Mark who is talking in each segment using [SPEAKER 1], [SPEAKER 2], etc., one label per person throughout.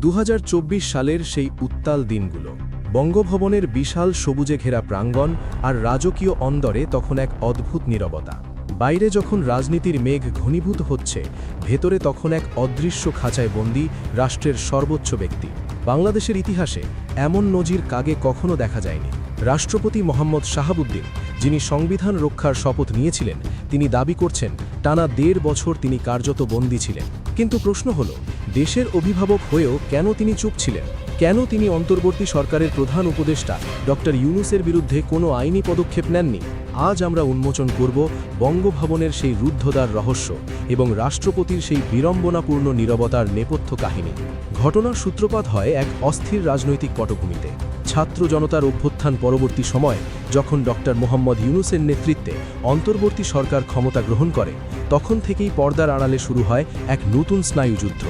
[SPEAKER 1] 2024 সালের সেই উত্তাল দিনগুলো। বঙ্গভবনের বিশাল সবুজে ঘেরা প্রাঙ্গণ আর রাজকীয় অন্দরে তখন এক অদ্ভুত নীরবতা। বাইরে যখন রাজনীতির মেঘ ঘনীভূত হচ্ছে, ভেতরে তখন এক অদৃশ্য খাঁচায় বন্দী রাষ্ট্রের সর্বোচ্চ ব্যক্তি। বাংলাদেশের ইতিহাসে এমন নজির কাগে কখনো দেখা যায়নি। রাষ্ট্রপতি মোহাম্মদ শাহাবুদ্দিন, যিনি সংবিধান রক্ষার শপথ নিয়েছিলেন, তিনি দাবি করছেন টানা 1.5 বছর তিনি কার্যত বন্দী ছিলেন। কিন্তু প্রশ্ন হল, দেশের অভিভাবক হয়েও কেন তিনি চুপ ছিলেন? কেন তিনি অন্তর্বর্তী সরকারের প্রধান উপদেষ্টা ডক্টর ইউনূসের বিরুদ্ধে কোনো আইনি পদক্ষেপ নেননি? আজ আমরা উন্মোচন করব বঙ্গভবনের সেই রুদ্ধদ্বার রহস্য এবং রাষ্ট্রপতির সেই বিড়ম্বনাপূর্ণ নীরবতার নেপথ্য কাহিনী। ঘটনার সূত্রপাত হয় এক অস্থির রাজনৈতিক পটভূমিতে। ছাত্র জনতার অভ্যুত্থান পরবর্তী সময় যখন ডক্টর মোহাম্মদ ইউনূসের নেতৃত্বে অন্তর্বর্তী সরকার ক্ষমতা গ্রহণ করে, তখন থেকেই পর্দার আড়ালে শুরু হয় এক নতুন স্নায়ুযুদ্ধ।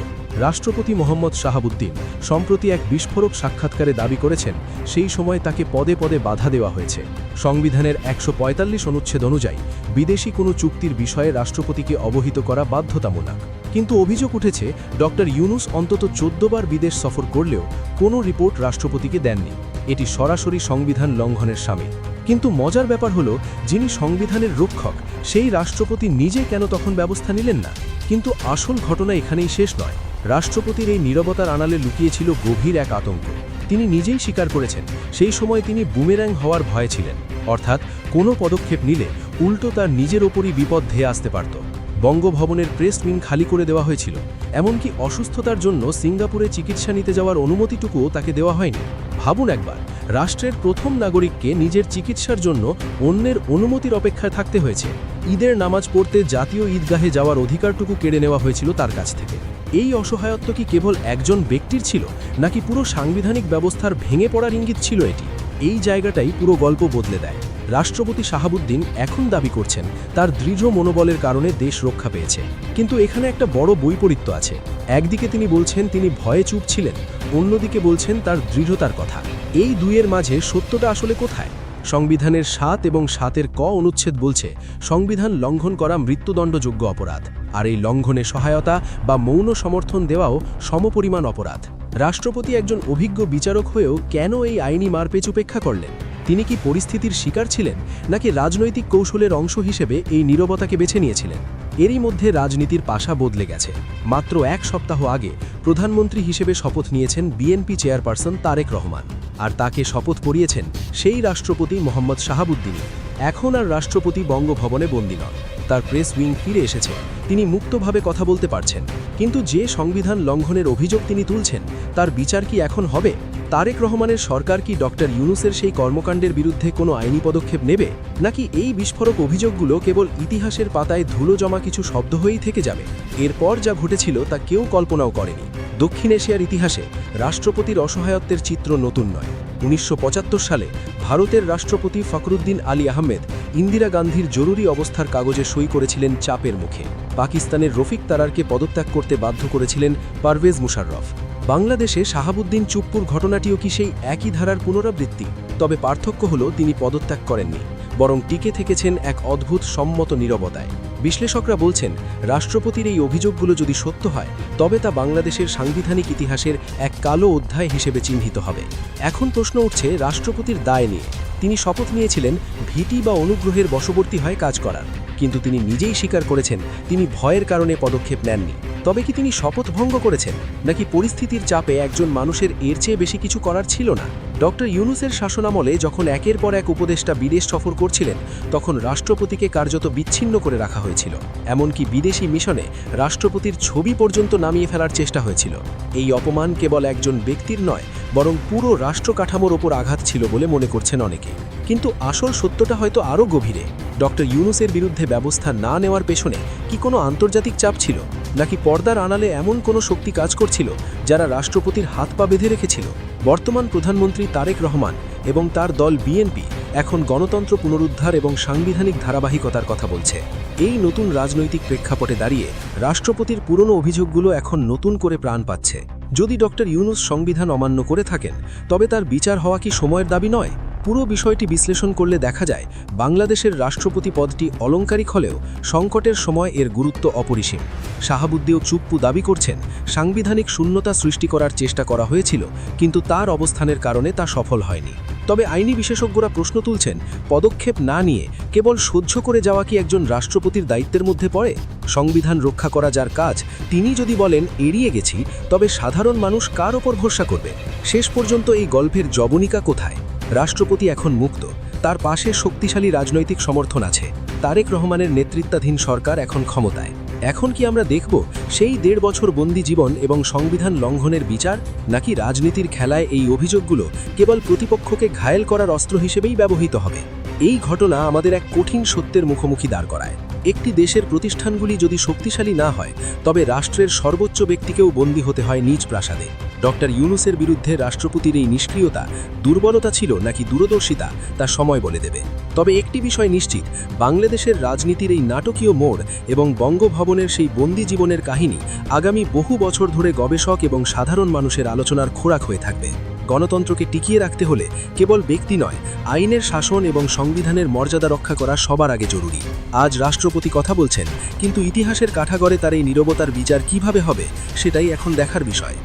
[SPEAKER 1] রাষ্ট্রপতি মোহাম্মদ শাহাবুদ্দিন সম্প্রতি এক বিস্ফোরক সাক্ষাৎকারে দাবি করেছেন, সেই সময় তাকে পদে পদে বাধা দেওয়া হয়েছে। সংবিধানের 145 অনুচ্ছেদ অনুযায়ী বিদেশি কোনো চুক্তির বিষয়ে রাষ্ট্রপতিকে অবহিত করা বাধ্যতামূলক। কিন্তু অভিযোগ উঠেছে, ডক্টর ইউনূস অন্তত 14 বার বিদেশ সফর করলেও কোনো রিপোর্ট রাষ্ট্রপতিকে দেননি। এটি সরাসরি সংবিধান লঙ্ঘনের শামিল। কিন্তু মজার ব্যাপার হলো, যিনি সংবিধানের রক্ষক, সেই রাষ্ট্রপতি নিজে কেন তখন ব্যবস্থা নিলেন না? কিন্তু আসল ঘটনা এখানেই শেষ নয়। রাষ্ট্রপতির এই নীরবতার আড়ালে লুকিয়েছিল গভীর এক আতঙ্ক। তিনি নিজেই স্বীকার করেছেন, সেই সময় তিনি বুমেরাং হওয়ার ভয়ে ছিলেন, অর্থাৎ কোনো পদক্ষেপ নিলে উল্টো তার নিজের ওপরই বিপদ ধেয়ে আসতে পারত। বঙ্গভবনের প্রেস উইং খালি করে দেওয়া হয়েছিল, এমনকি অসুস্থতার জন্য সিঙ্গাপুরে চিকিৎসা নিতে যাওয়ার অনুমতিটুকুও তাকে দেওয়া হয়নি। ভাবুন একবার, রাষ্ট্রের প্রথম নাগরিককে নিজের চিকিৎসার জন্য অন্যের অনুমতির অপেক্ষায় থাকতে হয়েছে। ঈদের নামাজ পড়তে জাতীয় ঈদগাহে যাওয়ার অধিকারটুকু কেড়ে নেওয়া হয়েছিল তার কাছ থেকে। এই অসহায়ত্ব কি কেবল একজন ব্যক্তির ছিল, নাকি পুরো সাংবিধানিক ব্যবস্থার ভেঙে পড়ার ইঙ্গিত ছিল এটি? এই জায়গাটাই পুরো গল্প বদলে দেয়। রাষ্ট্রপতি শাহাবুদ্দিন এখন দাবি করছেন তার দৃঢ় মনোবলের কারণে দেশ রক্ষা পেয়েছে। কিন্তু এখানে একটা বড় বৈপরীত্য আছে। একদিকে তিনি বলছেন তিনি ভয়ে চুপ ছিলেন, অন্যদিকে বলছেন তার দৃঢ়তার কথা। এই দুইয়ের মাঝে সত্যটা আসলে কোথায়? সংবিধানের 7 এবং 7-এর ক অনুচ্ছেদ বলছে, সংবিধান লঙ্ঘন করা মৃত্যুদণ্ডযোগ্য অপরাধ, আর এই লঙ্ঘনে সহায়তা বা মৌন সমর্থন দেওয়াও সমপরিমাণ অপরাধ। রাষ্ট্রপতি একজন অভিজ্ঞ বিচারক হয়েও কেন এই আইনি মারপেচ উপেক্ষা করলেন? তিনি কি পরিস্থিতির শিকার ছিলেন, নাকি রাজনৈতিক কৌশলের অংশ হিসেবে এই নীরবতাকে বেছে নিয়েছিলেন? এরই মধ্যে রাজনীতির পাশা বদলে গেছে। মাত্র 1 সপ্তাহ আগে প্রধানমন্ত্রী হিসেবে শপথ নিয়েছেন বিএনপি চেয়ারপারসন তারেক রহমান, আর তাকে শপথ পড়িয়েছেন সেই রাষ্ট্রপতি মোহাম্মদ শাহাবুদ্দিনই। এখন আর রাষ্ট্রপতি বঙ্গভবনে বন্দী নন, তার প্রেস উইং ফিরে এসেছে, তিনি মুক্তভাবে কথা বলতে পারছেন। কিন্তু যে সংবিধান লঙ্ঘনের অভিযোগ তিনি তুলছেন, তার বিচার কি এখন হবে? তারেক রহমানের সরকার কি ডক্টর ইউনূসের সেই কর্মকাণ্ডের বিরুদ্ধে কোনো আইনি পদক্ষেপ নেবে, নাকি এই বিস্ফোরক অভিযোগগুলো কেবল ইতিহাসের পাতায় ধুলো জমা কিছু শব্দ হয়েই থেকে যাবে? এরপর যা ঘটেছিল তা কেউ কল্পনাও করেনি। দক্ষিণ এশিয়ার ইতিহাসে রাষ্ট্রপতির অসহায়ত্বের চিত্র নতুন নয়। 1975 সালে ভারতের রাষ্ট্রপতি ফখরুদ্দিন আলী আহমেদ ইন্দিরা গান্ধীর জরুরি অবস্থার কাগজে সই করেছিলেন চাপের মুখে। পাকিস্তানের রফিক তারারকে পদত্যাগ করতে বাধ্য করেছিলেন পারভেজ মুশাররফ। বাংলাদেশে শাহাবুদ্দিন চুপ্পুর ঘটনাটিও কি সেই একই ধারার পুনরাবৃত্তি? তবে পার্থক্য হলো, তিনি পদত্যাগ করেননি, বরং টিকে থেকেছেন এক অদ্ভুত সম্মত নীরবতায়। বিশ্লেষকরা বলছেন, রাষ্ট্রপতির এই অভিযোগগুলো যদি সত্য হয়, তবে তা বাংলাদেশের সাংবিধানিক ইতিহাসের এক কালো অধ্যায় হিসেবে চিহ্নিত হবে। এখন প্রশ্ন উঠছে রাষ্ট্রপতির দায় নিয়ে। তিনি শপথ নিয়েছিলেন ভীতি বা অনুগ্রহের বশবর্তী হয়ে কাজ করার, কিন্তু তিনি নিজেই স্বীকার করেছেন তিনি ভয়ের কারণে পদক্ষেপ নেননি। তবে কি তিনি শপথ ভঙ্গ করেছেন, নাকি পরিস্থিতির চাপে একজন মানুষের এর চেয়ে বেশি কিছু করার ছিল না? ডক্টর ইউনূসের শাসনামলে যখন একের পর এক উপদেষ্টা বিদেশ সফর করছিলেন, তখন রাষ্ট্রপতিকে কার্যত বিচ্ছিন্ন করে রাখা হয়েছিল। এমনকি বিদেশি মিশনে রাষ্ট্রপতির ছবি পর্যন্ত নামিয়ে ফেলার চেষ্টা হয়েছিল। এই অপমান কেবল একজন ব্যক্তির নয়, বরং পুরো রাষ্ট্র কাঠামোর ওপর আঘাত ছিল বলে মনে করছেন অনেকে। কিন্তু আসল সত্যটা হয়তো আরও গভীরে। ডক্টর ইউনূসের বিরুদ্ধে ব্যবস্থা না নেওয়ার পেছনে কি কোনো আন্তর্জাতিক চাপ ছিল, নাকি পর্দার আড়ালে এমন কোনো শক্তি কাজ করছিল যারা রাষ্ট্রপতির হাত পা বেঁধে রেখেছিল? বর্তমান প্রধানমন্ত্রী তারেক রহমান এবং তার দল বিএনপি এখন গণতন্ত্র পুনরুদ্ধার এবং সাংবিধানিক ধারাবাহিকতার কথা বলছে। এই নতুন রাজনৈতিক প্রেক্ষাপটে দাঁড়িয়ে রাষ্ট্রপতির পুরনো অভিযোগগুলো এখন নতুন করে প্রাণ পাচ্ছে। যদি ডক্টর ইউনূস সংবিধান অমান্য করে থাকেন, তবে তার বিচার হওয়া কি সময়ের দাবি নয়?
[SPEAKER 2] পুরো বিষয়টি বিশ্লেষণ করলে দেখা যায় বাংলাদেশের রাষ্ট্রপতি পদটি অলংকারিক হলেও সংকটের সময় এর গুরুত্ব অপরিসীম। শাহাবুদ্দিন চুপ্পু দাবি করছেন সাংবিধানিক শূন্যতা সৃষ্টি করার চেষ্টা করা হয়েছিল, কিন্তু তার অবস্থানের কারণে তা সফল হয়নি। তবে আইনি বিশেষজ্ঞরা প্রশ্ন তুলছেন, পদক্ষেপ না নিয়ে কেবল সহ্য করে যাওয়া কি একজন রাষ্ট্রপতির দায়িত্বের মধ্যে পড়ে? সংবিধান রক্ষা করা যার কাজ, তিনি যদি বলেন এড়িয়ে গেছি, তবে সাধারণ মানুষ কার ওপর ভরসা করবে? শেষ পর্যন্ত এই গল্পের জবনিকা কোথায়? রাষ্ট্রপতি এখন মুক্ত, তার পাশে শক্তিশালী রাজনৈতিক সমর্থন আছে। তারেক রহমানের নেতৃত্বাধীন সরকার এখন ক্ষমতায়। এখন কি আমরা দেখব সেই ১.৫ বছর বন্দি জীবন এবং সংবিধান লঙ্ঘনের বিচার, নাকি রাজনীতির খেলায় এই অভিযোগগুলো কেবল প্রতিপক্ষকে ঘায়েল করার অস্ত্র হিসেবেই ব্যবহৃত হবে? এই ঘটনা আমাদের এক কঠিন সত্যের মুখোমুখি দাঁড় করায়। একটি দেশের প্রতিষ্ঠানগুলি যদি শক্তিশালী না হয়, তবে রাষ্ট্রের সর্বোচ্চ ব্যক্তিকেও বন্দী হতে হয় নিজ প্রাসাদে। ডক্টর ইউনূসের বিরুদ্ধে রাষ্ট্রপতির এই নিষ্ক্রিয়তা দুর্বলতা ছিল নাকি দূরদর্শিতা, তা সময় বলে দেবে। তবে একটি বিষয় নিশ্চিত, বাংলাদেশের রাজনীতির এই নাটকীয় মোড় এবং বঙ্গভবনের সেই বন্দি জীবনের কাহিনী আগামী বহু বছর ধরে গবেষক এবং সাধারণ মানুষের আলোচনার খোরাক হয়ে থাকবে। গণতন্ত্রকে টিকিয়ে রাখতে হলে কেবল ব্যক্তি নয়, আইনের শাসন এবং সংবিধানের মর্যাদা রক্ষা করা সবার আগে জরুরি। আজ রাষ্ট্রপতি কথা বলছেন, কিন্তু ইতিহাসের কাঠাগড়ে তার এই নীরবতার বিচার কিভাবে হবে, সেটাই এখন দেখার বিষয়।